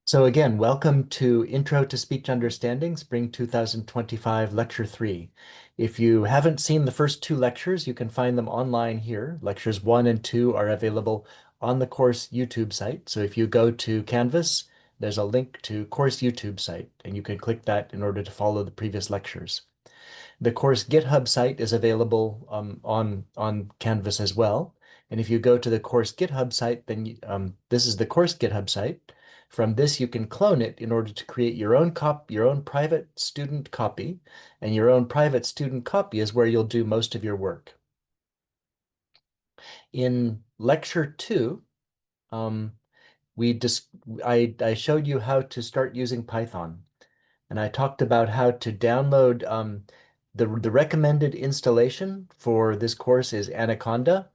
So again, welcome to Intro to Speech Understanding, Spring 2025, Lecture 3. If you haven't seen the first two lectures, you can find them online here. Lectures 1 and 2 are available on the course YouTube site. So if you go to Canvas, there's a link to course YouTube site, and you can click that in order to follow the previous lectures. The course GitHub site is available on Canvas as well. And if you go to the course GitHub site, then this is the course GitHub site. From this, you can clone it in order to create your own private student copy, and your own private student copy is where you'll do most of your work. In lecture 2, um, we just I showed you how to start using Python. And I talked about how to download the recommended installation for this course is Anaconda.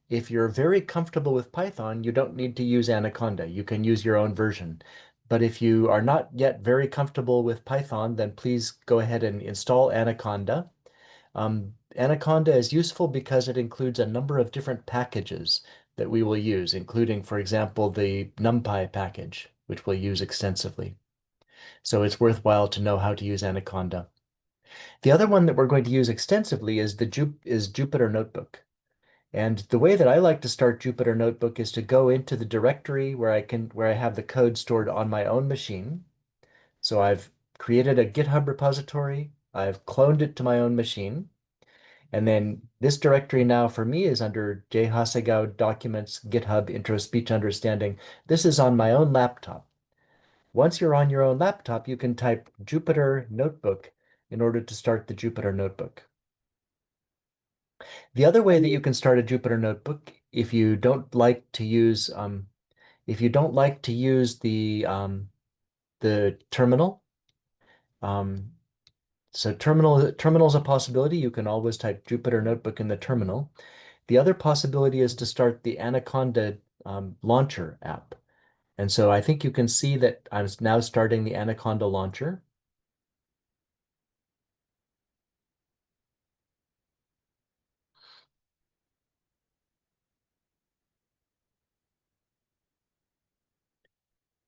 If you're very comfortable with Python, you don't need to use Anaconda. You can use your own version. But if you are not yet very comfortable with Python, then please go ahead and install Anaconda. Anaconda is useful because it includes a number of different packages that we will use, including, for example, the NumPy package, which we'll use extensively. So it's worthwhile to know how to use Anaconda. The other one that we're going to use extensively is Jupyter Notebook. And the way that I like to start Jupyter Notebook is to go into the directory where I have the code stored on my own machine. So I've created a GitHub repository, I've cloned it to my own machine, and then this directory now for me is under J. Hasegawa Documents GitHub Intro Speech Understanding. This is on my own laptop. Once you're on your own laptop, you can type Jupyter Notebook in order to start the Jupyter Notebook. The other way that you can start a Jupyter Notebook, if you don't like to use the terminal, um, so terminal is a possibility. You can always type Jupyter Notebook in the terminal. The other possibility is to start the Anaconda launcher app. And so I think you can see that I'm now starting the Anaconda launcher.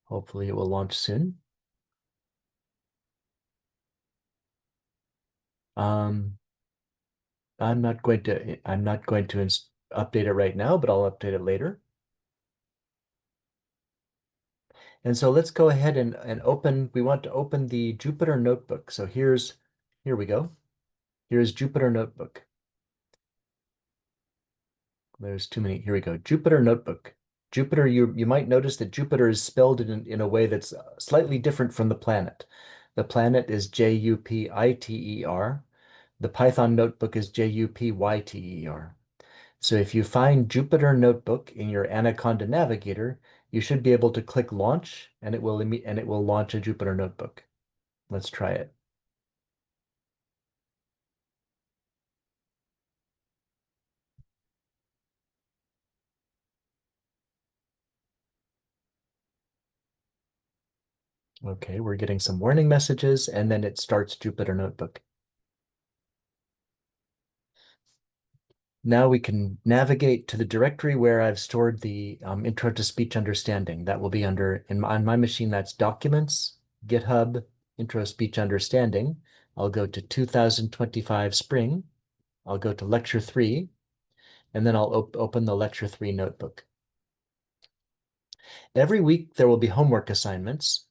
Hopefully it will launch soon. Um, I'm not going to update it right now, but I'll update it later. And so let's go ahead and we want to open the Jupyter Notebook. So here we go. Here's Jupyter Notebook. There's too many. Here we go. Jupyter Notebook. Jupyter, you might notice that Jupyter is spelled in a way that's slightly different from the planet. The planet is Jupiter. The Python notebook is Jupyter. So if you find Jupyter Notebook in your Anaconda Navigator, you should be able to click Launch, and it will launch a Jupyter Notebook. Let's try it. Okay, we're getting some warning messages, and then it starts Jupyter Notebook. Now we can navigate to the directory where I've stored the Intro to Speech Understanding. That will be on my machine, that's Documents, GitHub, Intro Speech Understanding. I'll go to 2025 Spring. I'll go to Lecture 3, and then I'll open the Lecture 3 notebook. Every week there will be homework assignments,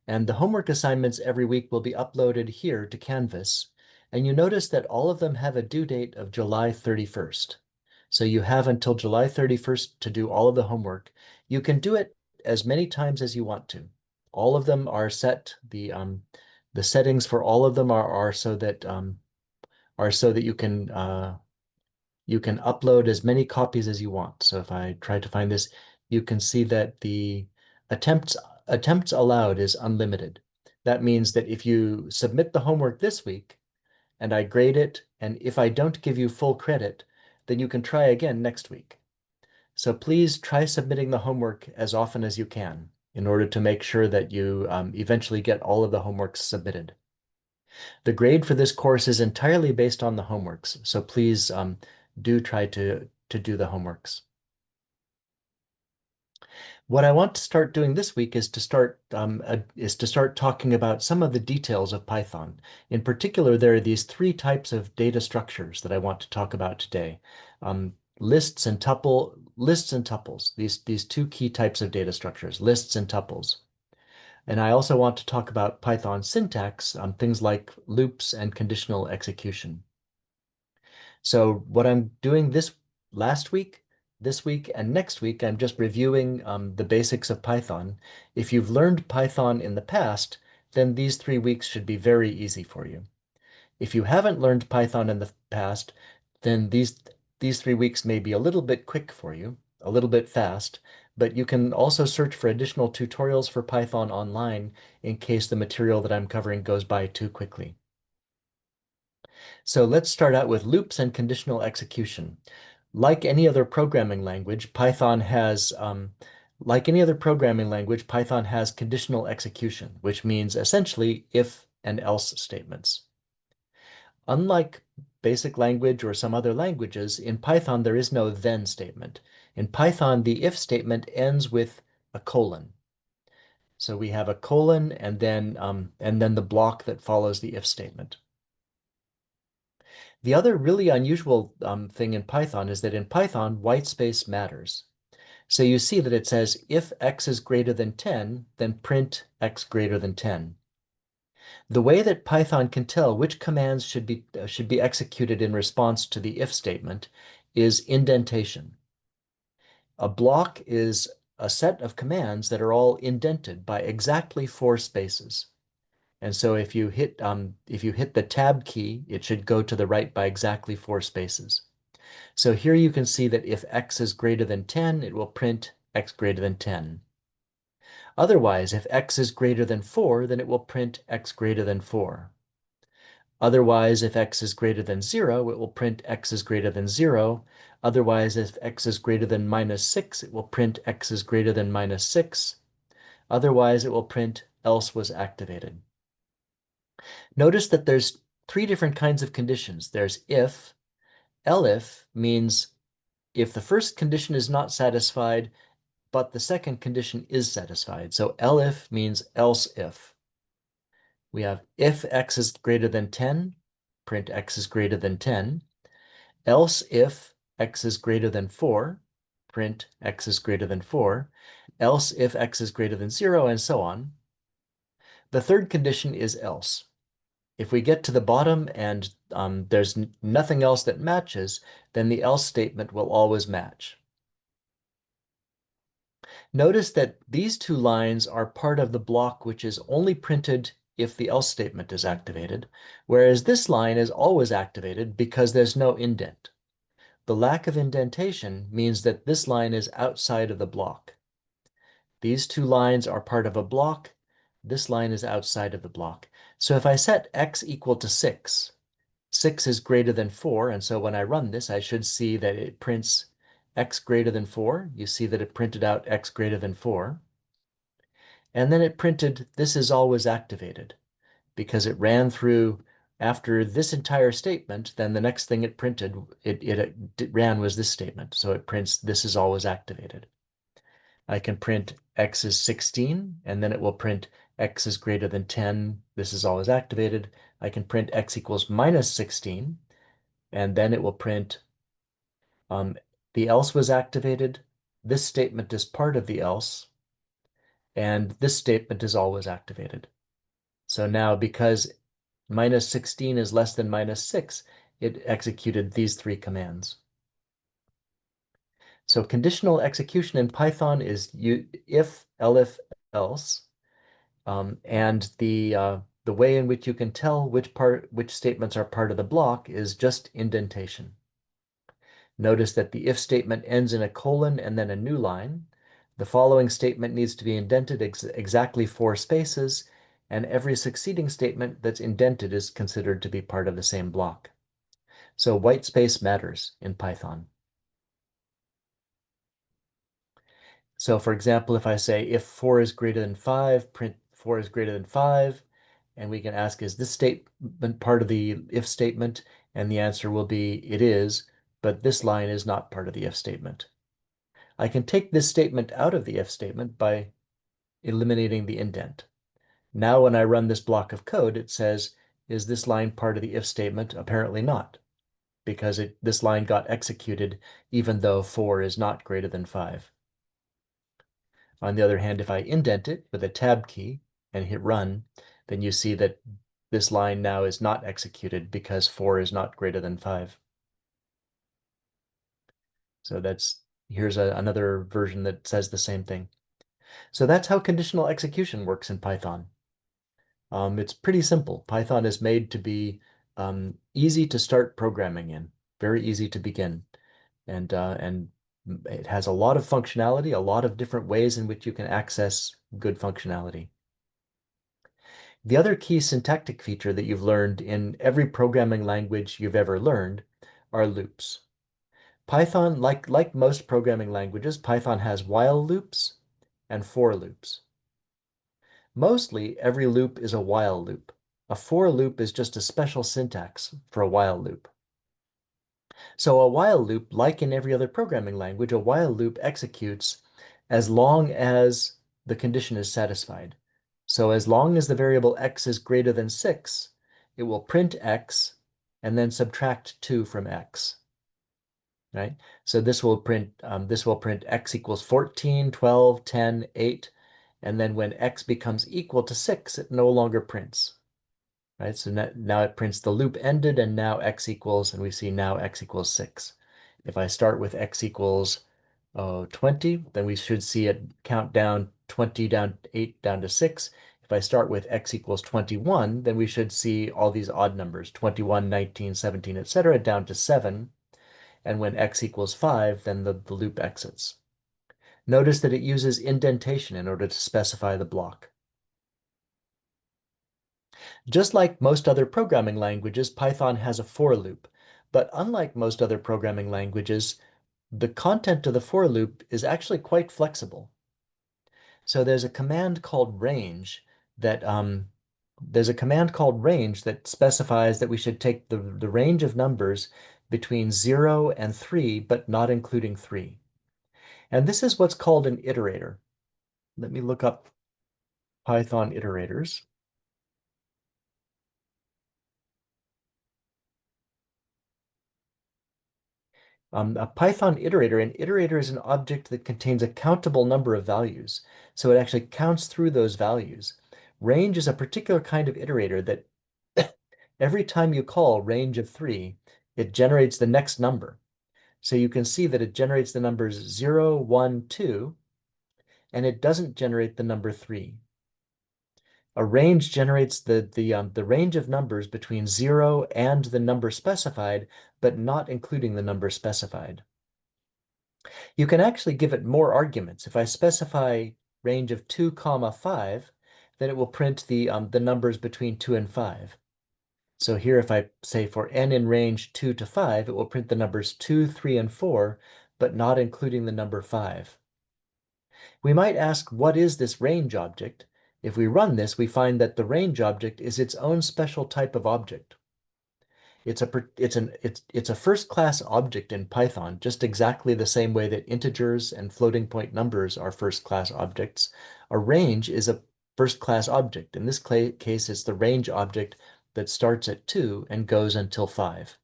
and the homework assignments every week will be uploaded here to Canvas. And you notice that all of them have a due date of July 31st. So you have until July 31st to do all of the homework. You can do it as many times as you want to. All of them are set. The settings for all of them are so that you can upload as many copies as you want. So if I try to find this, you can see that the attempts allowed is unlimited. That means that if you submit the homework this week and I grade it, and if I don't give you full credit, then you can try again next week. So please try submitting the homework as often as you can in order to make sure that you eventually get all of the homeworks submitted. The grade for this course is entirely based on the homeworks, so please do try to do the homeworks. What I want to start doing this week is to start talking about some of the details of Python. In particular, there are these three types of data structures that I want to talk about today. Lists and tuples, these two key types of data structures, lists and tuples. And I also want to talk about Python syntax, things like loops and conditional execution. So what I'm doing this week, and next week, I'm just reviewing the basics of Python. If you've learned Python in the past, then these 3 weeks should be very easy for you. If you haven't learned Python in the past, then these 3 weeks may be a little bit quick for you, a little bit fast, but you can also search for additional tutorials for Python online in case the material that I'm covering goes by too quickly. So let's start out with loops and conditional execution. Like any other programming language, Python has conditional execution, which means essentially if and else statements. Unlike basic language or some other languages, in Python there is no then statement. In Python, the if statement ends with a colon. So we have a colon and then the block that follows the if statement. The other really unusual thing in Python is that in Python, whitespace matters. So you see that it says if x is greater than 10, then print x greater than 10. The way that Python can tell which commands should be executed in response to the if statement is indentation. A block is a set of commands that are all indented by exactly 4 spaces. And so if you hit the tab key, it should go to the right by exactly 4 spaces. So here you can see that if x is greater than 10, it will print x greater than 10. Otherwise, if x is greater than 4, then it will print x greater than 4. Otherwise, if x is greater than 0, it will print x is greater than 0. Otherwise, if x is greater than -6, it will print x is greater than -6. Otherwise, it will print else was activated. Notice that there's 3 different kinds of conditions. There's if. Elif means if the first condition is not satisfied, but the second condition is satisfied. So elif means else if. We have if x is greater than 10, print x is greater than 10. Else if x is greater than 4, print x is greater than 4. Else if x is greater than 0, and so on. The third condition is else. If we get to the bottom and there's nothing else that matches, then the else statement will always match. Notice that these 2 lines are part of the block which is only printed if the else statement is activated, whereas this line is always activated because there's no indent. The lack of indentation means that this line is outside of the block. These 2 lines are part of a block. This line is outside of the block. So if I set x equal to 6, 6 is greater than 4, and so when I run this, I should see that it prints x greater than 4. You see that it printed out x greater than 4. And then it printed this is always activated because it ran through after this entire statement, then the next thing it printed, it ran was this statement. So it prints this is always activated. I can print x is 16, and then it will print x is greater than 10. This is always activated. I can print x equals -16, and then it will print the else was activated. This statement is part of the else, and this statement is always activated. So now because -16 is less than -6, it executed these 3 commands. So conditional execution in Python is if, elif, else. And the way in which you can tell which statements are part of the block is just indentation. Notice that the if statement ends in a colon and then a new line. The following statement needs to be indented exactly 4 spaces, and every succeeding statement that's indented is considered to be part of the same block. So white space matters in Python. So for example, if I say if 4 is greater than 5, print 4 is greater than 5, and we can ask, is this statement part of the if statement? And the answer will be, it is, but this line is not part of the if statement. I can take this statement out of the if statement by eliminating the indent. Now when I run this block of code, it says, is this line part of the if statement? Apparently not, because this line got executed even though 4 is not greater than 5. On the other hand, if I indent it with a tab key and hit run, then you see that this line now is not executed because 4 is not greater than 5. So here's another version that says the same thing. So that's how conditional execution works in Python. It's pretty simple. Python is made to be easy to start programming in, very easy to begin. And it has a lot of functionality, a lot of different ways in which you can access good functionality. The other key syntactic feature that you've learned in every programming language you've ever learned are loops. Python, like most programming languages, Python has while loops and for loops. Mostly, every loop is a while loop. A for loop is just a special syntax for a while loop. So a while loop, like in every other programming language, a while loop executes as long as the condition is satisfied. So as long as the variable x is greater than 6, it will print x and then subtract 2 from x. Right? So this will print x equals 14, 12, 10, 8, and then when x becomes equal to 6, it no longer prints. Right? So now it prints the loop ended, and now x equals, and we see now x equals 6. If I start with x equals 20, then we should see it count down 20 down 8 down to 6. If I start with x equals 21, then we should see all these odd numbers, 21, 19, 17, etc., down to 7. And when x equals 5, then the loop exits. Notice that it uses indentation in order to specify the block. Just like most other programming languages, Python has a for loop. But unlike most other programming languages, the content of the for loop is actually quite flexible. So there's a command called range that specifies that we should take the range of numbers between 0 and 3, but not including 3. And this is what's called an iterator. Let me look up Python iterators. A Python iterator, an iterator is an object that contains a countable number of values. So it actually counts through those values. Range is a particular kind of iterator that every time you call range of 3, it generates the next number. So you can see that it generates the numbers 0, 1, 2, and it doesn't generate the number 3. A range generates the range of numbers between 0 and the number specified, but not including the number specified. You can actually give it more arguments. If I specify range of 2, 5, then it will print the numbers between 2 and 5. So here, if I say for n in range 2 to 5, it will print the numbers 2, 3, and 4, but not including the number 5. We might ask, what is this range object? If we run this, we find that the range object is its own special type of object. It's a first-class object in Python, just exactly the same way that integers and floating point numbers are first-class objects. A range is a first-class object. In this case, it's the range object that starts at 2 and goes until 5.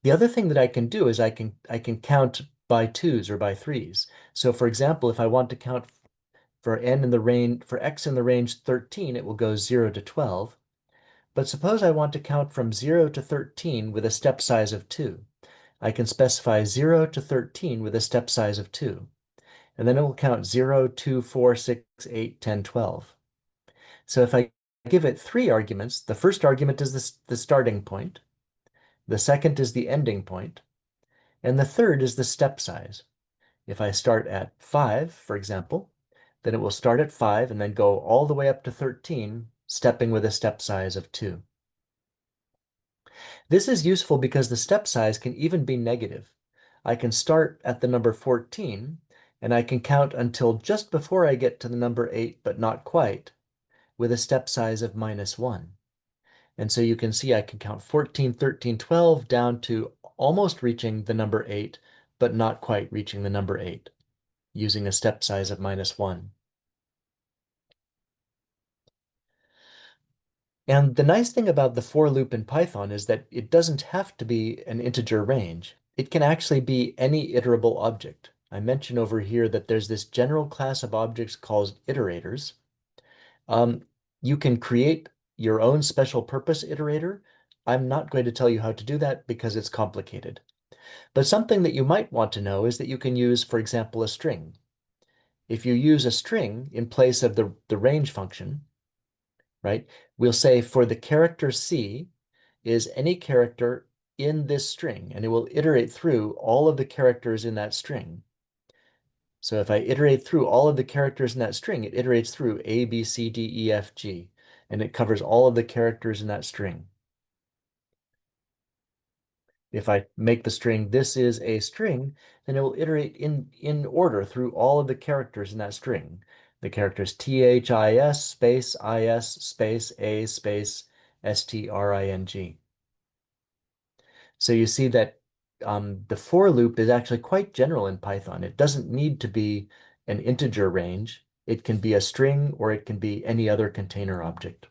The other thing that I can do is I can count by 2s or by 3s. So for example, if I want to count for x in the range 13, it will go 0 to 12. But suppose I want to count from 0 to 13 with a step size of 2. I can specify 0 to 13 with a step size of 2. And then it will count 0, 2, 4, 6, 8, 10, 12. So if I give it 3 arguments, the first argument is the starting point, the second is the ending point, and the third is the step size. If I start at 5, for example, then it will start at 5 and then go all the way up to 13, stepping with a step size of 2. This is useful because the step size can even be negative. I can start at the number 14, and I can count until just before I get to the number 8, but not quite, with a step size of -1. And so you can see I can count 14, 13, 12 down to almost reaching the number 8, but not quite reaching the number 8, using a step size of -1. And the nice thing about the for loop in Python is that it doesn't have to be an integer range. It can actually be any iterable object. I mentioned over here that there's this general class of objects called iterators. Um, you can create your own special purpose iterator. I'm not going to tell you how to do that because it's complicated. But something that you might want to know is that you can use, for example, a string. If you use a string in place of the range function, right, we'll say for the character C is any character in this string, and it will iterate through all of the characters in that string. So if I iterate through all of the characters in that string, it iterates through A, B, C, D, E, F, G, and it covers all of the characters in that string. If I make the string this is a string, then it will iterate in order through all of the characters in that string. The characters THIS space IS space A space STRING. So you see that the for loop is actually quite general in Python. It doesn't need to be an integer range. It can be a string or it can be any other container object.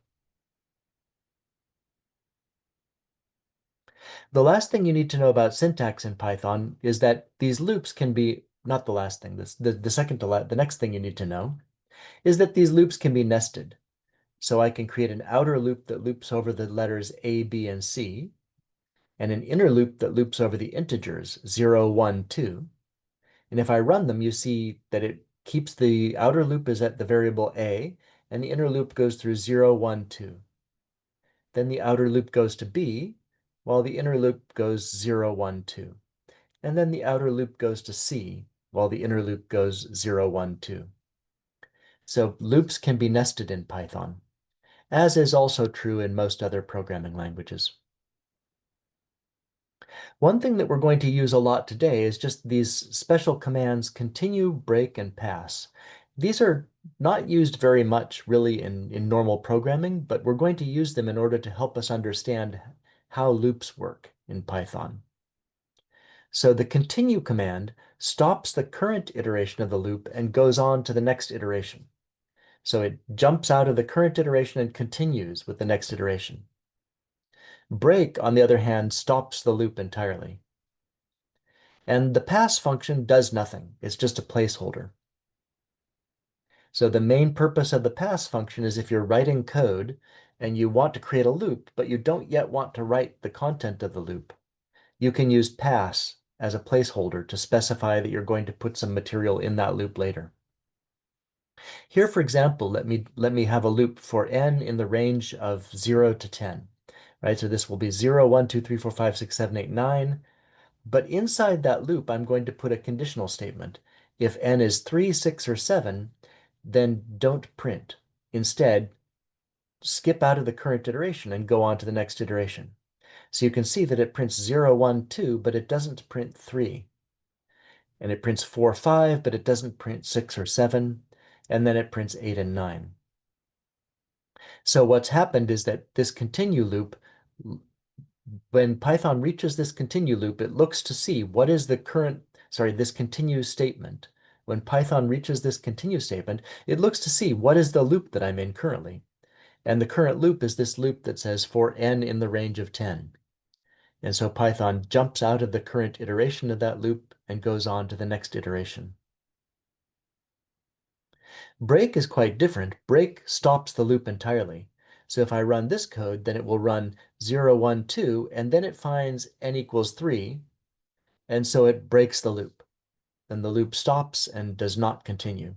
The last thing you need to know about syntax in Python is that these loops can be, not the last thing, the second to last, the next thing you need to know is that these loops can be nested. So I can create an outer loop that loops over the letters A, B, and C, and an inner loop that loops over the integers 0, 1, 2. And if I run them, you see that it keeps the outer loop is at the variable A, and the inner loop goes through 0, 1, 2. Then the outer loop goes to B, while the inner loop goes 0, 1, 2. And then the outer loop goes to C, while the inner loop goes 0, 1, 2. So loops can be nested in Python, as is also true in most other programming languages. One thing that we're going to use a lot today is just these special commands continue, break, and pass. These are not used very much really in normal programming, but we're going to use them in order to help us understand how loops work in Python. So the continue command stops the current iteration of the loop and goes on to the next iteration. So it jumps out of the current iteration and continues with the next iteration. Break, on the other hand, stops the loop entirely. And the pass function does nothing. It's just a placeholder. So the main purpose of the pass function is if you're writing code and you want to create a loop, but you don't yet want to write the content of the loop, you can use pass as a placeholder to specify that you're going to put some material in that loop later. Here, for example, let me have a loop for n in the range of 0 to 10, right? So this will be 0, 1, 2, 3, 4, 5, 6, 7, 8, 9. But inside that loop, I'm going to put a conditional statement. If n is 3, 6, or 7, then don't print. Instead, skip out of the current iteration and go on to the next iteration. So you can see that it prints 0, 1, 2, but it doesn't print 3. And it prints 4, 5, but it doesn't print 6 or 7. And then it prints 8 and 9. So what's happened is that this continue loop, when Python reaches this continue loop, it looks to see what is the current, this continue statement. When Python reaches this continue statement, it looks to see what is the loop that I'm in currently. And the current loop is this loop that says for n in the range of 10. And so Python jumps out of the current iteration of that loop and goes on to the next iteration. Break is quite different. Break stops the loop entirely. So if I run this code, then it will run 0, 1, 2, and then it finds n equals 3, and so it breaks the loop. Then the loop stops and does not continue.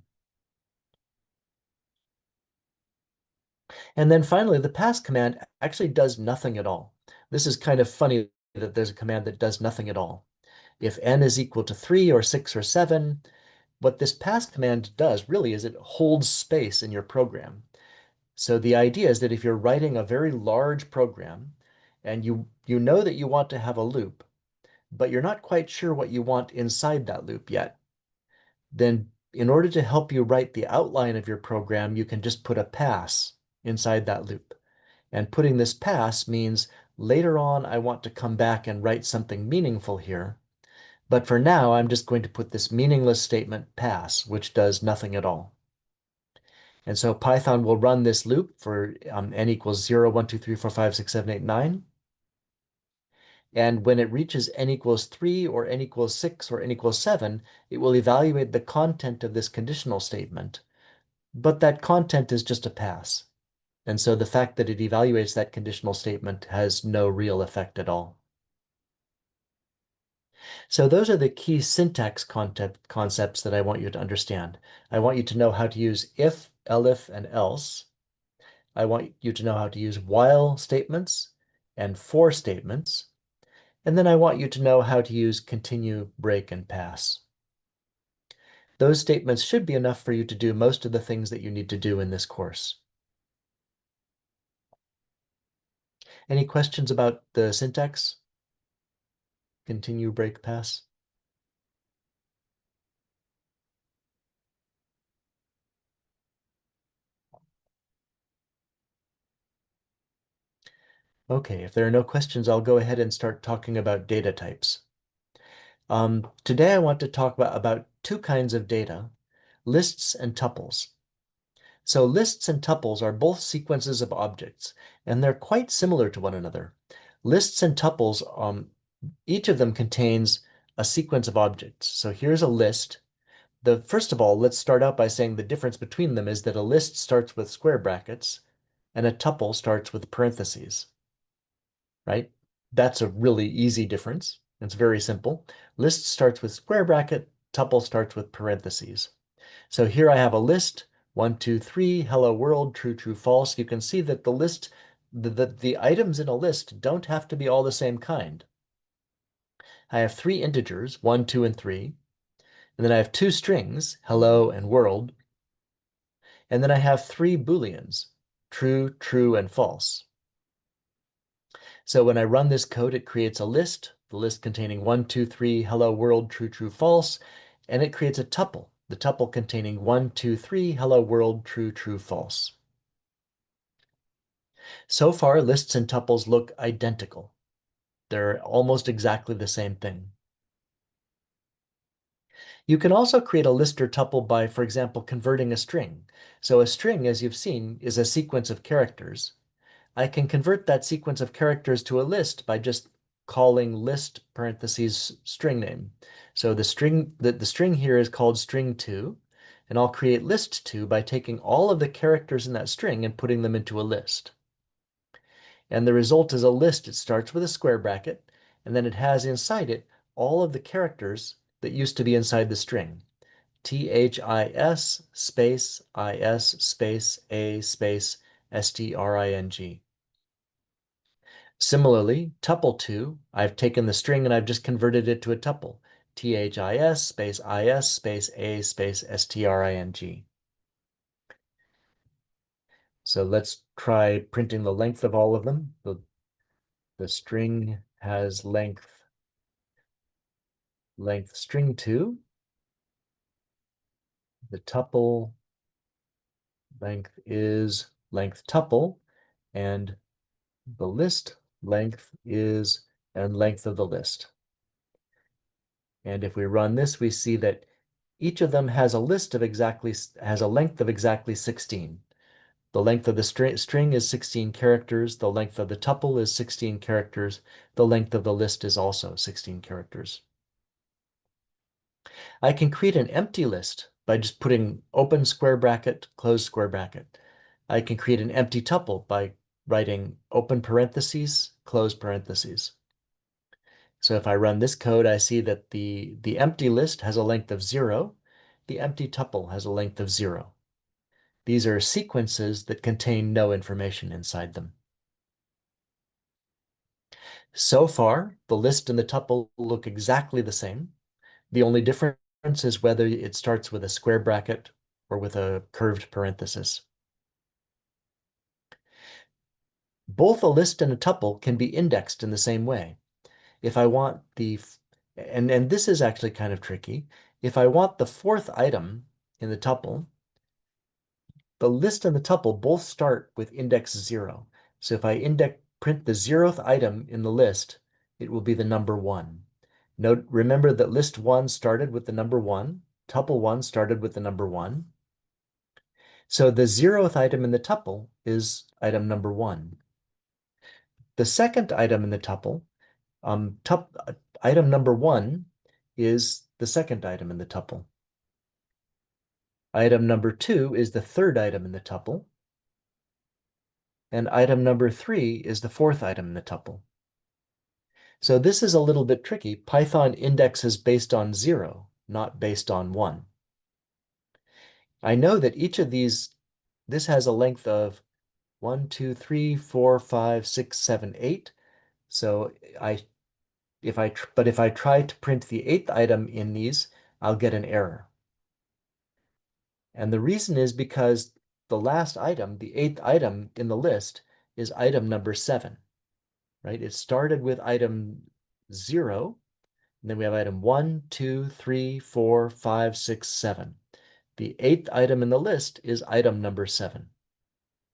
And then finally, the pass command actually does nothing at all. This is kind of funny that there's a command that does nothing at all. If n is equal to 3 or 6 or 7, what this pass command does really is it holds space in your program. So the idea is that if you're writing a very large program and you know that you want to have a loop, but you're not quite sure what you want inside that loop yet, then in order to help you write the outline of your program, you can just put a pass inside that loop. And putting this pass means later on I want to come back and write something meaningful here, But for now, I'm just going to put this meaningless statement pass, which does nothing at all. And so Python will run this loop for n equals 0, 1, 2, 3, 4, 5, 6, 7, 8, 9. And when it reaches n equals 3 or n equals 6 or n equals 7, it will evaluate the content of this conditional statement. But that content is just a pass. And so the fact that it evaluates that conditional statement has no real effect at all. So those are the key syntax concepts that I want you to understand. I want you to know how to use if, elif, and else. I want you to know how to use while statements and for statements. And then I want you to know how to use continue, break, and pass. Those statements should be enough for you to do most of the things that you need to do in this course. Any questions about the syntax? Continue, break, pass? Okay, if there are no questions, I'll go ahead and start talking about data types. Today I want to talk about two kinds of data, lists and tuples. So lists and tuples are both sequences of objects, and they're quite similar to one another. Lists and tuples, each of them contains a sequence of objects. So here's a list. First of all, let's start out by saying the difference between them is that a list starts with square brackets and a tuple starts with parentheses, right? That's a really easy difference. It's very simple. List starts with square bracket, tuple starts with parentheses. So here I have a list, 1, 2, 3, hello world, true, true, false. You can see that the list, the items in a list don't have to be all the same kind. I have 3 integers, 1, 2, and 3. And then I have 2 strings, hello and world. And then I have 3 booleans, true, true, and false. So when I run this code, it creates a list, the list containing 1, 2, 3, hello world, true, true, false, and it creates a tuple, the tuple containing 1, 2, 3, hello world, true, true, false. So far, lists and tuples look identical. They're almost exactly the same thing. You can also create a list or tuple by, for example, converting a string. So a string, as you've seen, is a sequence of characters. I can convert that sequence of characters to a list by just calling list parentheses string name. So the string here is called string2, and I'll create list2 by taking all of the characters in that string and putting them into a list. And the result is a list. It starts with a square bracket, and then it has inside it all of the characters that used to be inside the string. THIS space IS space A space STRING. Similarly, tuple2, I've taken the string and I've just converted it to a tuple. THIS space IS space A space STRING. So let's try printing the length of all of them. The string has length string2. The tuple length is length tuple, and the list length is and length of the list. And if we run this, we see that each of them has a length of exactly 16. The length of the string is 16 characters. The length of the tuple is 16 characters. The length of the list is also 16 characters. I can create an empty list by just putting open square bracket, close square bracket. I can create an empty tuple by writing open parentheses, close parentheses. So if I run this code, I see that the empty list has a length of 0. The empty tuple has a length of 0. These are sequences that contain no information inside them. So far, the list and the tuple look exactly the same. The only difference is whether it starts with a square bracket or with a curved parenthesis. Both a list and a tuple can be indexed in the same way. If I want and this is actually kind of tricky. If I want the 4th item in the tuple, the list and the tuple both start with index 0. So if I print the 0th item in the list, it will be the number 1. Note, remember that list 1 started with the number 1, tuple 1 started with the number 1. So the 0th item in the tuple is item number 1. The second item in the tuple, item number 1 is the second item in the tuple. Item number 2 is the third item in the tuple. And item number 3 is the fourth item in the tuple. So this is a little bit tricky. Python indexes based on 0, not based on 1. I know that each of these, this has a length of 1, 2, 3, 4, 5, 6, 7, 8. So if I try to print the 8th item in these, I'll get an error. And the reason is because the last item, the 8th item in the list, is item number 7, right? It started with item 0, and then we have item 1, 2, 3, 4, 5, 6, 7. The 8th item in the list is item number 7.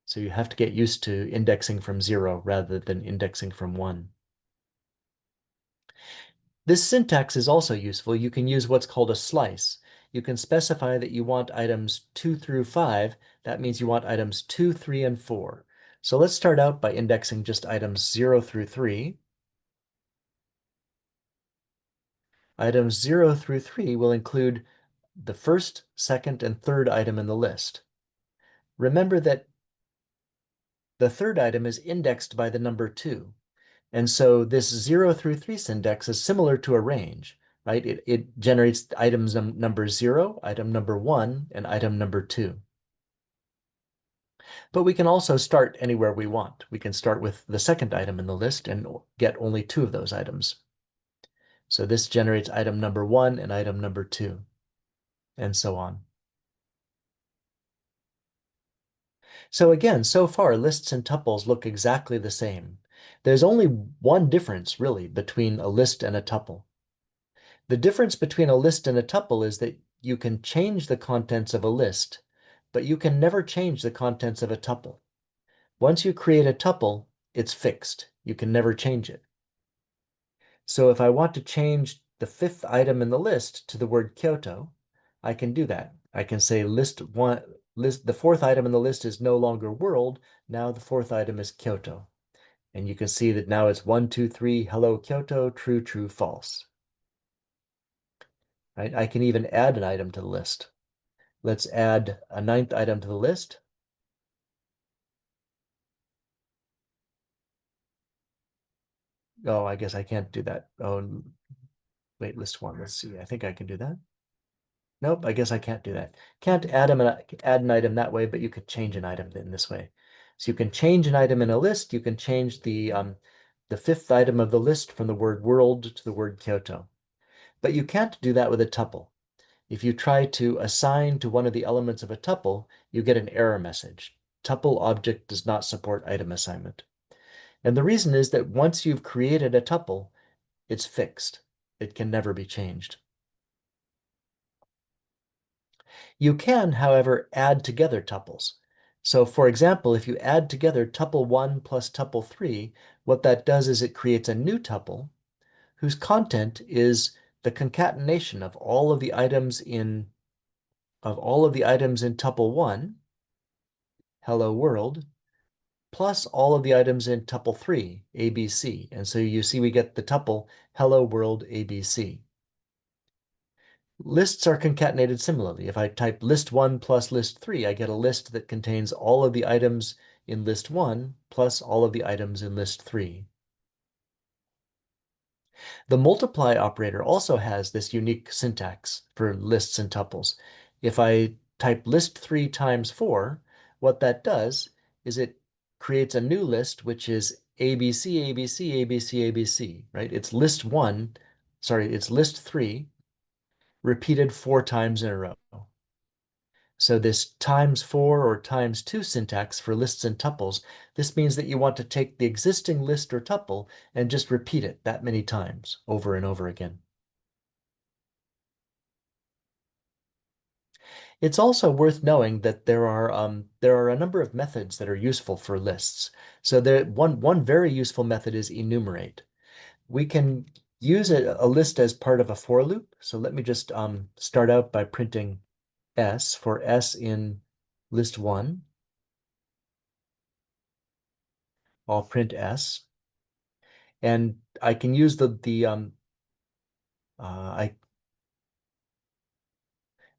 So you have to get used to indexing from 0 rather than indexing from 1. This syntax is also useful. You can use what's called a slice. You can specify that you want items 2 through 5. That means you want items 2, 3, and 4. So let's start out by indexing just items 0 through 3. Items 0 through 3 will include the first, second, and third item in the list. Remember that the third item is indexed by the number 2. And so this 0 through 3 syntax is similar to a range, right? It generates items number 0, item number 1, and item number 2. But we can also start anywhere we want. We can start with the second item in the list and get only 2 of those items. So this generates item number 1 and item number 2, and so on. So again, so far, lists and tuples look exactly the same. There's only one difference, really, between a list and a tuple. The difference between a list and a tuple is that you can change the contents of a list, but you can never change the contents of a tuple. Once you create a tuple, it's fixed. You can never change it. So if I want to change the 5th item in the list to the word Kyoto, I can do that. I can say the 4th item in the list is no longer world. Now the 4th item is Kyoto. And you can see that now it's 1, 2, 3, hello Kyoto, true, true, false. Right? I can even add an item to the list. Let's add a 9th item to the list. Oh, I guess I can't do that. Oh, wait, list 1. Let's see. I think I can do that. Nope, I guess I can't do that. Can't add an item that way, but you could change an item in this way. So you can change an item in a list. You can change the 5th item of the list from the word world to the word Kyoto. But you can't do that with a tuple. If you try to assign to one of the elements of a tuple, you get an error message. Tuple object does not support item assignment. And the reason is that once you've created a tuple, it's fixed. It can never be changed. You can, however, add together tuples. So for example, if you add together tuple 1 plus tuple 3, what that does is it creates a new tuple whose content is the concatenation of all of the items in tuple 1, hello world, plus all of the items in tuple 3, ABC. And so you see we get the tuple hello world ABC. Lists are concatenated similarly. If I type list 1 plus list 3, I get a list that contains all of the items in list 1 plus all of the items in list 3. The multiply operator also has this unique syntax for lists and tuples. If I type list 3 times 4, what that does is it creates a new list, which is ABC, ABC, ABC, ABC, right? It's list 3 repeated 4 times in a row. So this times 4 or times 2 syntax for lists and tuples, this means that you want to take the existing list or tuple and just repeat it that many times over and over again. It's also worth knowing that there are a number of methods that are useful for lists. So one very useful method is enumerate. We can use a list as part of a for loop. So let me just start out by printing S for S in list one. I'll print S, and I can use I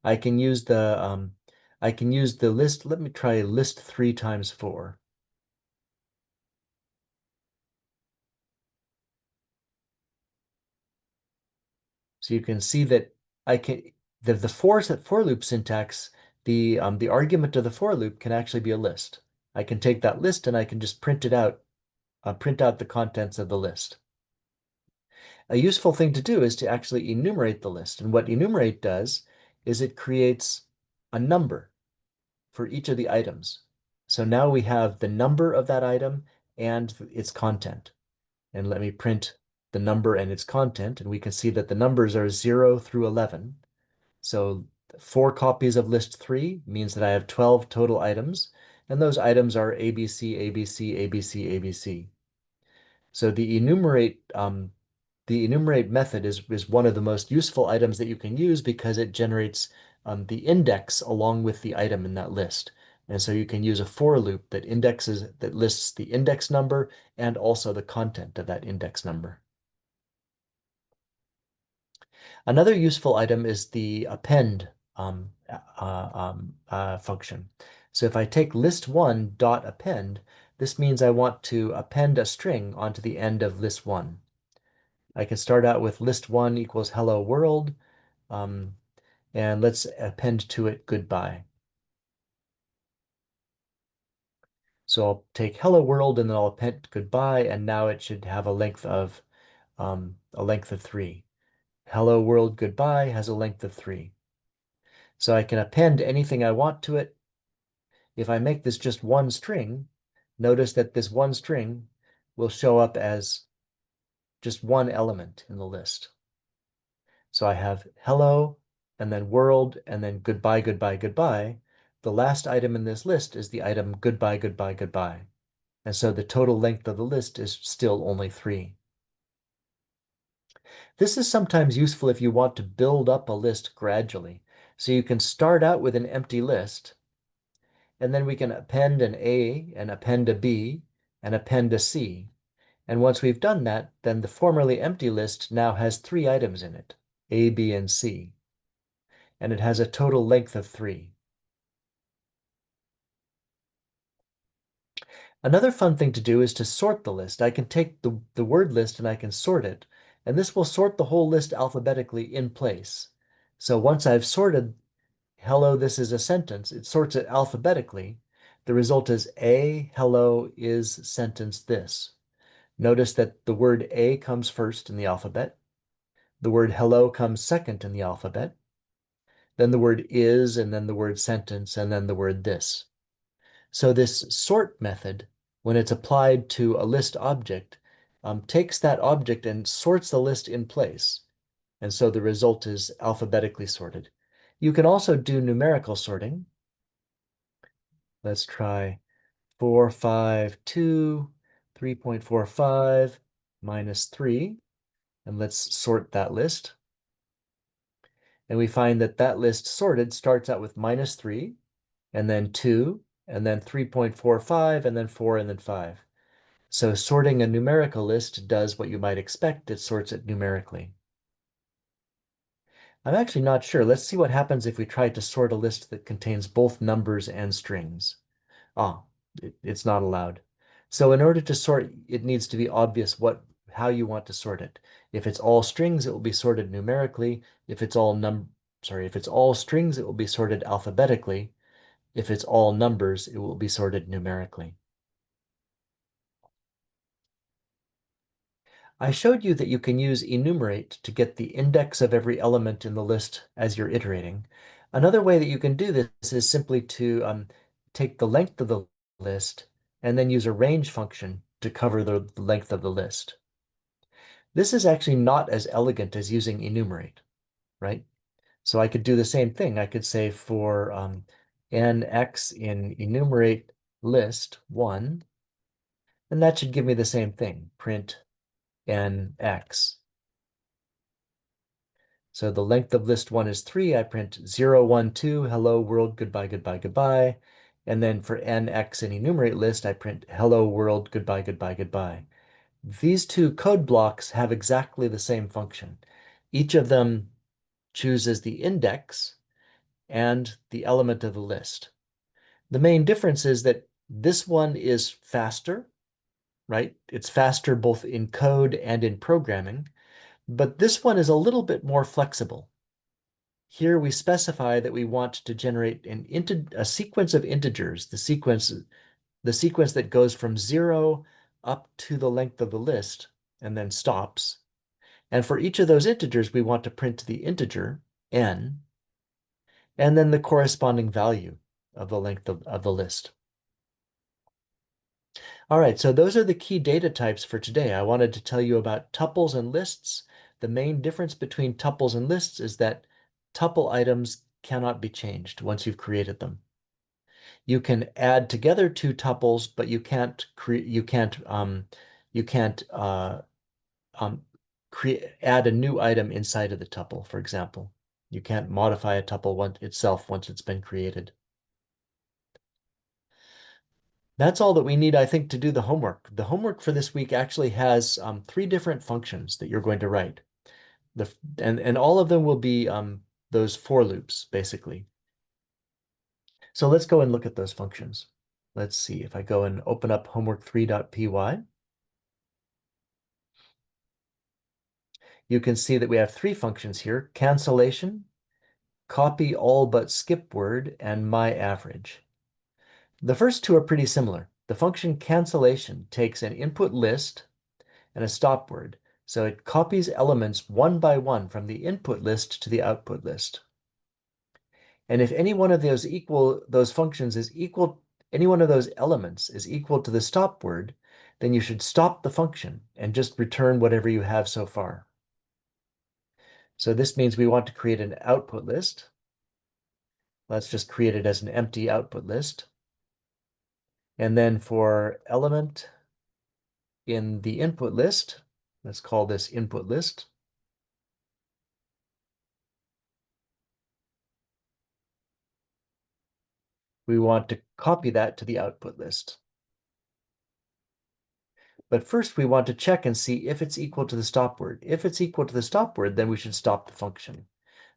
I can use the list. Let me try list 3 times 4. So you can see that I can the for loop syntax, the argument of the for loop can actually be a list. I can take that list and I can just print out the contents of the list. A useful thing to do is to actually enumerate the list. And what enumerate does is it creates a number for each of the items. So now we have the number of that item and its content. And let me print the number and its content, and we can see that the numbers are 0 through 11. So 4 copies of list 3 means that I have 12 total items, and those items are ABC, ABC, ABC, ABC. So the enumerate method is one of the most useful items that you can use because it generates the index along with the item in that list. And so you can use a for loop that lists the index number and also the content of that index number. Another useful item is the append function. So if I take list1 dot append, this means I want to append a string onto the end of list1. I can start out with list1 equals hello world, um, and let's append to it goodbye. So I'll take hello world and then I'll append goodbye, and now it should have a length of 3. Hello world goodbye has a length of 3. So I can append anything I want to it. If I make this just one string, notice that this one string will show up as just one element in the list. So I have hello, and then world, and then goodbye, goodbye, goodbye. The last item in this list is the item goodbye, goodbye, goodbye. And so the total length of the list is still only 3. This is sometimes useful if you want to build up a list gradually. So you can start out with an empty list, and then we can append an A and append a B and append a C. And once we've done that, then the formerly empty list now has 3 items in it, A, B, and C. And it has a total length of 3. Another fun thing to do is to sort the list. I can take the word list and I can sort it. And this will sort the whole list alphabetically in place. So once I've sorted, hello, this is a sentence, it sorts it alphabetically. The result is A, hello, is sentence this. Notice that the word A comes first in the alphabet. The word hello comes second in the alphabet. Then the word is, and then the word sentence, and then the word this. So this sort method, when it's applied to a list object, takes that object and sorts the list in place. And so the result is alphabetically sorted. You can also do numerical sorting. Let's try 4, 5, 2, 3.45 minus 3. And let's sort that list. And we find that that list sorted starts out with minus 3, and then 2, and then 3.45, and then 4, and then 5. So sorting a numerical list does what you might expect. It sorts it numerically. I'm actually not sure. Let's see what happens if we try to sort a list that contains both numbers and strings. Ah, it's not allowed. So in order to sort, it needs to be obvious how you want to sort it. If it's all strings, it will be sorted numerically. If it's all strings, it will be sorted alphabetically. If it's all numbers, it will be sorted numerically. I showed you that you can use enumerate to get the index of every element in the list as you're iterating. Another way that you can do this is simply to take the length of the list and then use a range function to cover the length of the list. This is actually not as elegant as using enumerate, right? So I could do the same thing. I could say for nx in enumerate list 1, and that should give me the same thing, print nx. So the length of list 1 is 3. I print 0, 1, 2, hello world, goodbye, goodbye, goodbye. And then for n, x, and enumerate list, I print hello world, goodbye, goodbye, goodbye. These two code blocks have exactly the same function. Each of them chooses the index and the element of the list. The main difference is that this one is faster, right? It's faster both in code and in programming, but this one is a little bit more flexible. Here we specify that we want to generate a sequence of integers, the sequence that goes from 0 up to the length of the list and then stops. And for each of those integers, we want to print the integer, n, and then the corresponding value of the length of the list. All right, so those are the key data types for today. I wanted to tell you about tuples and lists. The main difference between tuples and lists is that tuple items cannot be changed once you've created them. You can add together two tuples, but you can't add a new item inside of the tuple, for example. You can't modify a tuple itself once it's been created. That's all that we need, I think, to do the homework. The homework for this week actually has 3 different functions that you're going to write. And all of them will be those for loops, basically. So let's go and look at those functions. Let's see if I go and open up homework3.py. You can see that we have 3 functions here: cancellation, copy all but skip word, and myAverage. The first 2 are pretty similar. The function cancellation takes an input list and a stop word. So it copies elements one by one from the input list to the output list. And if any one of those functions is equal, any one of those elements is equal to the stop word, then you should stop the function and just return whatever you have so far. So this means we want to create an output list. Let's just create it as an empty output list. And then for element in the input list, let's call this input list. We want to copy that to the output list. But first we want to check and see if it's equal to the stop word. If it's equal to the stop word, then we should stop the function.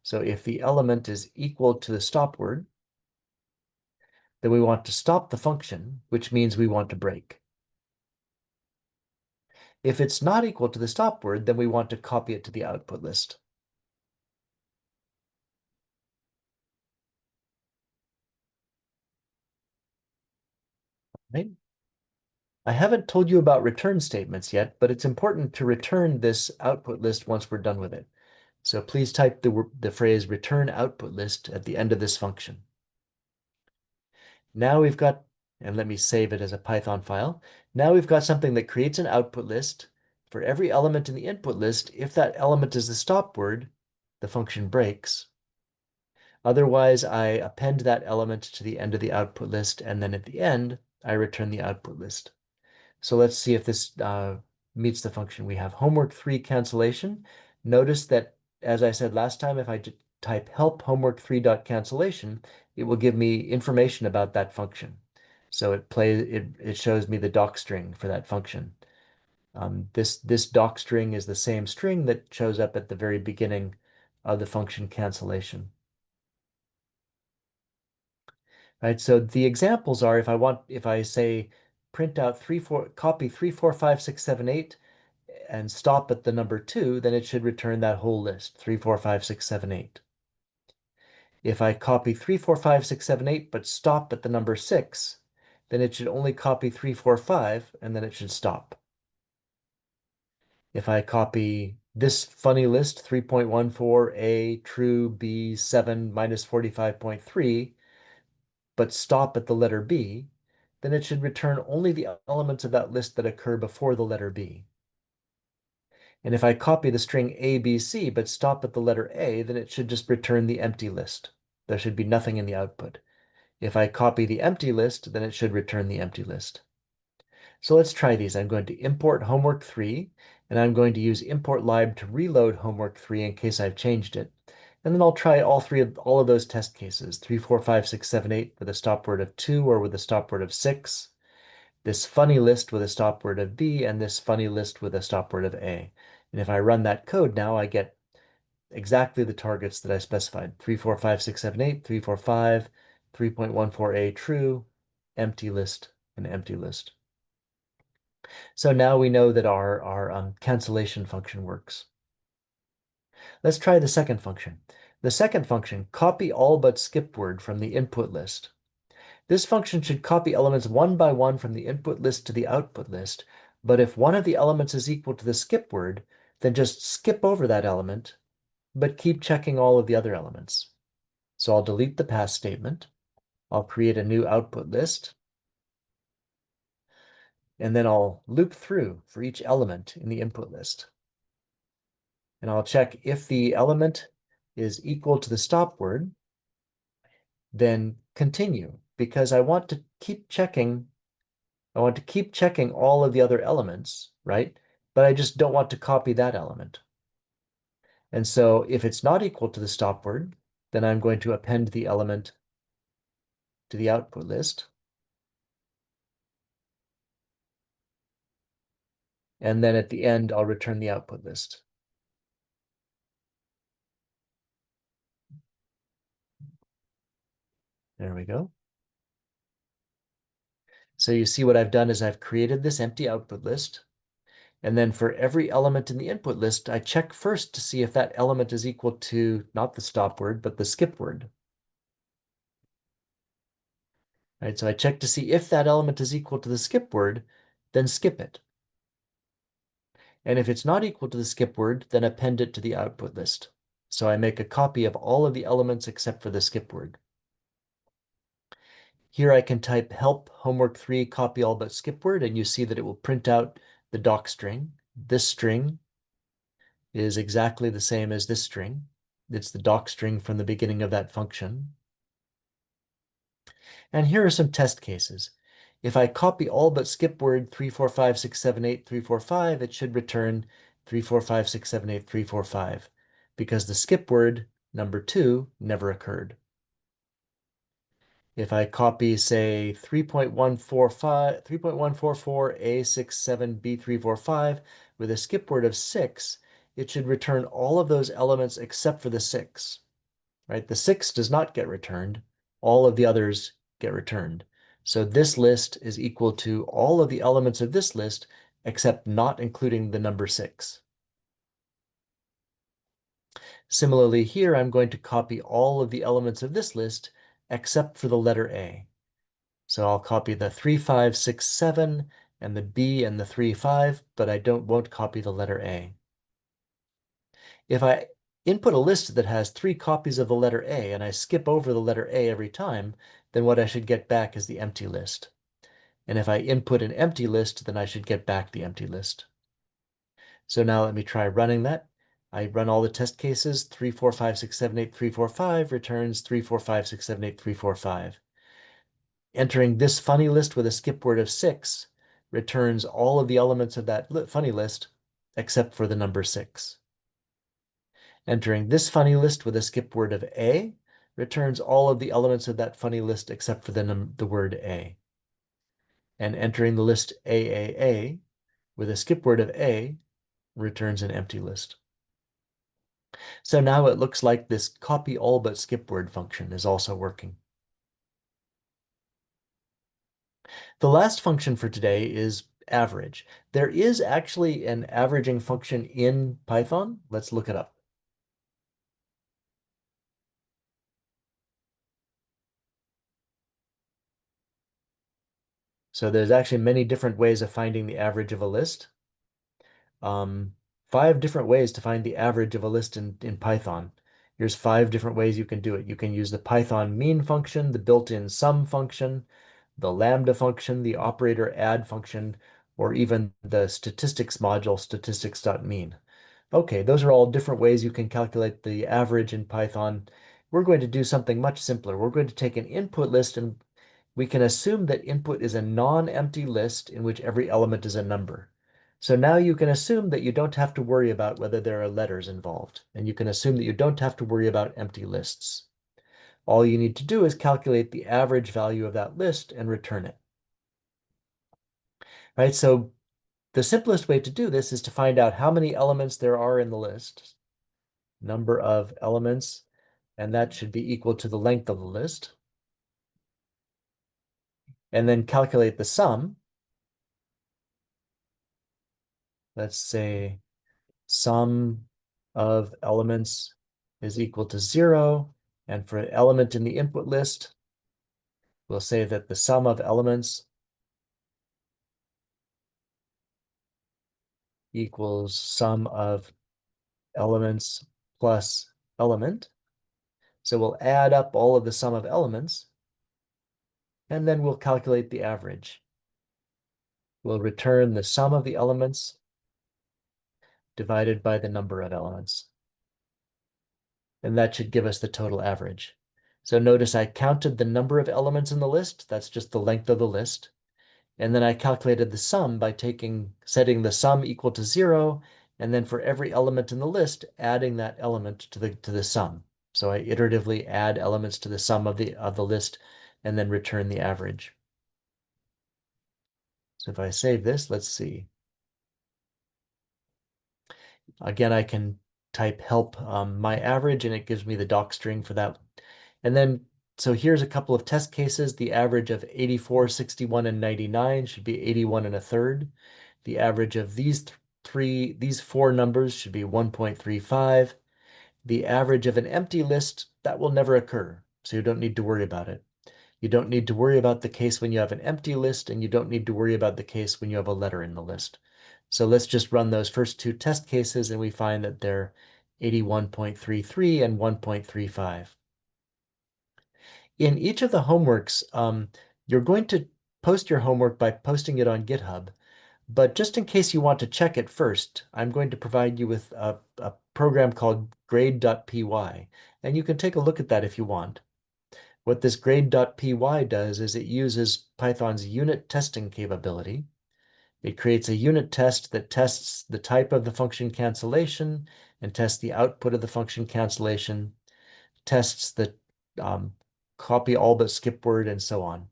So if the element is equal to the stop word, then we want to stop the function, which means we want to break. If it's not equal to the stop word, then we want to copy it to the output list. Right? I haven't told you about return statements yet, but it's important to return this output list once we're done with it. So please type the phrase return output list at the end of this function. Now we've got, and let me save it as a Python file. Now we've got something that creates an output list for every element in the input list. If that element is the stop word, the function breaks. Otherwise, I append that element to the end of the output list, and then at the end, I return the output list. So let's see if this meets the function. We have homework3 cancellation. Notice that, as I said last time, if I type help homework3.cancellation, it will give me information about that function. So it shows me the doc string for that function. This doc string is the same string that shows up at the very beginning of the function cancellation. Right, so the examples are if I say print out copy 3, 4, 5, 6, 7, 8 and stop at the number 2, then it should return that whole list, 3, 4, 5, 6, 7, 8. If I copy 3, 4, 5, 6, 7, 8, but stop at the number 6, then it should only copy 3, 4, 5, and then it should stop. If I copy this funny list, 3.14a, true, b, 7, minus 45.3, but stop at the letter B, then it should return only the elements of that list that occur before the letter B. And if I copy the string ABC but stop at the letter A, then it should just return the empty list. There should be nothing in the output. If I copy the empty list, then it should return the empty list. So let's try these. I'm going to import homework3, and I'm going to use import lib to reload homework3 in case I've changed it. And then I'll try all of those test cases, 3, 4, 5, 6, 7, 8 with a stop word of 2 or with a stop word of 6, this funny list with a stop word of B, and this funny list with a stop word of A. And if I run that code now, I get exactly the targets that I specified. 3, 4, 5, 6, 7, 8, 3, 4, 5, 3.14a true, empty list, and empty list. So now we know that our cancellation function works. Let's try the second function. The second function, copy all but skip word from the input list. This function should copy elements one by one from the input list to the output list, but if one of the elements is equal to the skip word, then just skip over that element, but keep checking all of the other elements. So I'll delete the pass statement. I'll create a new output list, and then I'll loop through for each element in the input list. And I'll check if the element is equal to the stop word, then continue, because I want to keep checking all of the other elements, right? But I just don't want to copy that element. And so if it's not equal to the stop word, then I'm going to append the element to the output list. And then at the end, I'll return the output list. There we go. So you see what I've done is I've created this empty output list. And then for every element in the input list, I check first to see if that element is equal to not the stop word, but the skip word. Right, so I check to see if that element is equal to the skip word, then skip it. And if it's not equal to the skip word, then append it to the output list. So I make a copy of all of the elements except for the skip word. Here I can type help homework 3 copy all but skip word, and you see that it will print out the doc string. This string is exactly the same as this string. It's the doc string from the beginning of that function. And here are some test cases. If I copy all but skip word 3, 4, 5, 6, 7, 8, 3, 4, 5, it should return 3, 4, 5, 6, 7, 8, 3, 4, 5, because the skip word, number 2, never occurred. If I copy, say, 3.144A67B345 with a skip word of 6, it should return all of those elements except for the 6. Right? The 6 does not get returned. All of the others get returned. So this list is equal to all of the elements of this list, except not including the number 6. Similarly, here I'm going to copy all of the elements of this list, except for the letter A. So I'll copy the 3, 5, 6, 7, and the B and the 3, 5, but I won't copy the letter A. If I input a list that has 3 copies of the letter A and I skip over the letter A every time, then what I should get back is the empty list. And if I input an empty list, then I should get back the empty list. So now let me try running that. I run all the test cases, 3, 4, 5, 6, 7, 8, 3, 4, 5 returns 3, 4, 5, 6, 7, 8, 3, 4, 5. Entering this funny list with a skip word of 6 returns all of the elements of that funny list except for the number 6. Entering this funny list with a skip word of A returns all of the elements of that funny list except for the word A. And entering the list AAA with a skip word of A returns an empty list. So now it looks like this copy all but skip word function is also working. The last function for today is average. There is actually an averaging function in Python. Let's look it up. So there's actually many different ways of finding the average of a list. 5 different ways to find the average of a list in Python. Here's 5 different ways you can do it. You can use the Python mean function, the built-in sum function, the lambda function, the operator add function, or even the statistics module, statistics.mean. Okay, those are all different ways you can calculate the average in Python. We're going to do something much simpler. We're going to take an input list and we can assume that input is a non-empty list in which every element is a number. So now you can assume that you don't have to worry about whether there are letters involved, and you can assume that you don't have to worry about empty lists. All you need to do is calculate the average value of that list and return it. Right? So the simplest way to do this is to find out how many elements there are in the list, number of elements, and that should be equal to the length of the list. And then calculate the sum. Let's say sum of elements is equal to 0. And for an element in the input list, we'll say that the sum of elements equals sum of elements plus element. So we'll add up all of the sum of elements, and then we'll calculate the average. We'll return the sum of the elements divided by the number of elements. And that should give us the total average. So notice I counted the number of elements in the list. That's just the length of the list. And then I calculated the sum by setting the sum equal to 0, and then for every element in the list, adding that element to the sum. So I iteratively add elements to the sum of the list and then return the average. So if I save this, let's see. Again, I can type help my average, and it gives me the doc string for that. And then, so here's a couple of test cases. The average of 84, 61, and 99 should be 81 and a third. The average of these four numbers should be 1.35. The average of an empty list, that will never occur, so you don't need to worry about it. You don't need to worry about the case when you have an empty list, and you don't need to worry about the case when you have a letter in the list. So let's just run those first two test cases, and we find that they're 81.33 and 1.35. In each of the homeworks, you're going to post your homework by posting it on GitHub. But just in case you want to check it first, I'm going to provide you with a program called grade.py, and you can take a look at that if you want. What this grade.py does is it uses Python's unit testing capability. It creates a unit test that tests the type of the function cancellation and tests the output of the function cancellation, tests the copy all but skip word, and so on.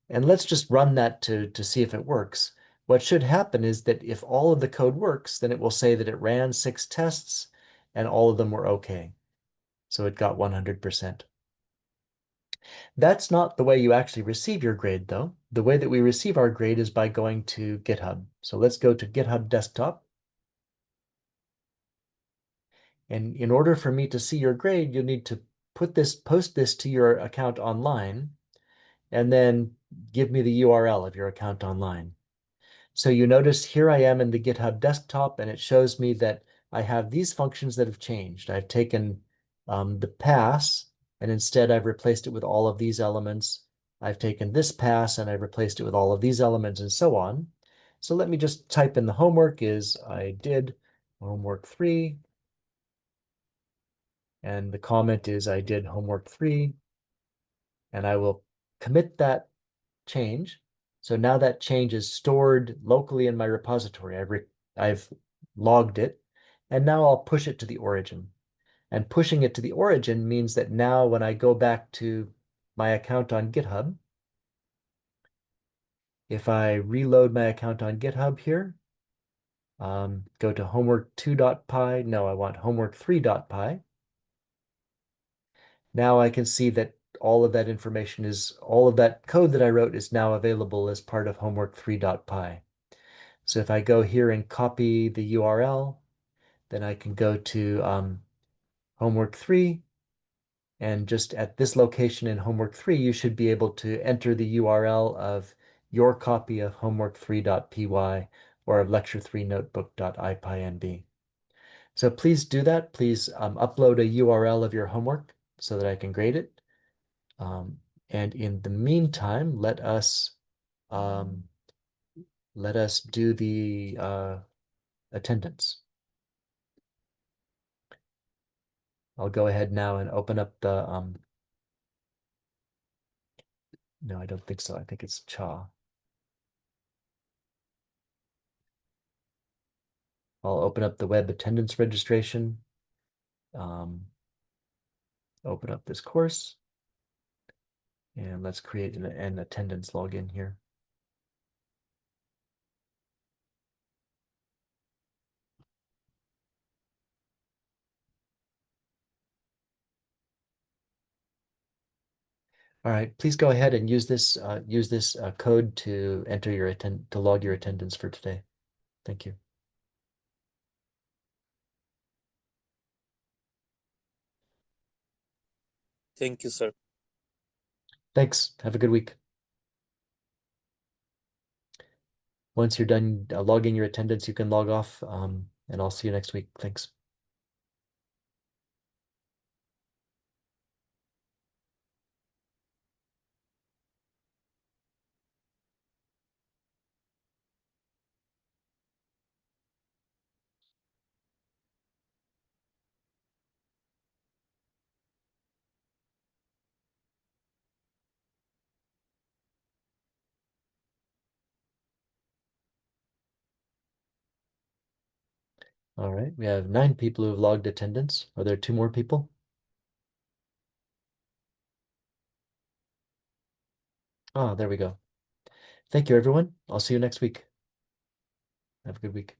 And let's just run that to see if it works. What should happen is that if all of the code works, then it will say that it ran 6 tests and all of them were okay. So it got 100%. That's not the way you actually receive your grade, though. The way that we receive our grade is by going to GitHub. So let's go to GitHub Desktop. And in order for me to see your grade, you'll need to post this to your account online, and then give me the URL of your account online. So you notice here I am in the GitHub desktop, and it shows me that I have these functions that have changed. I've taken the pass, and instead I've replaced it with all of these elements. I've taken this pass, and I've replaced it with all of these elements, and so on. So let me just type in the homework is I did homework 3, and the comment is I did homework 3, and I will commit that change. So now that change is stored locally in my repository. I've logged it, and now I'll push it to the origin. And pushing it to the origin means that now when I go back to my account on GitHub, if I reload my account on GitHub here, go to homework2.py. No, I want homework3.py. Now I can see that all of that code that I wrote is now available as part of homework3.py. So if I go here and copy the URL, then I can go to homework 3, and just at this location in homework 3, you should be able to enter the URL of your copy of homework3.py or of lecture3notebook.ipynb. So please do that. Please upload a URL of your homework so that I can grade it. And in the meantime, um, let us do the attendance. I'll go ahead now and open up the, no, I don't think so. I think it's Cha. I'll open up the web attendance registration. Um, Open up this course and let's create an attendance login here. All right, please go ahead and use this code to enter your to log your attendance for today. Thank you. Thank you, sir. Thanks. Have a good week. Once you're done logging your attendance, you can log off, and I'll see you next week. Thanks. All right, we have 9 people who have logged attendance. Are there 2 more people? Ah, there we go. Thank you, everyone. I'll see you next week. Have a good week.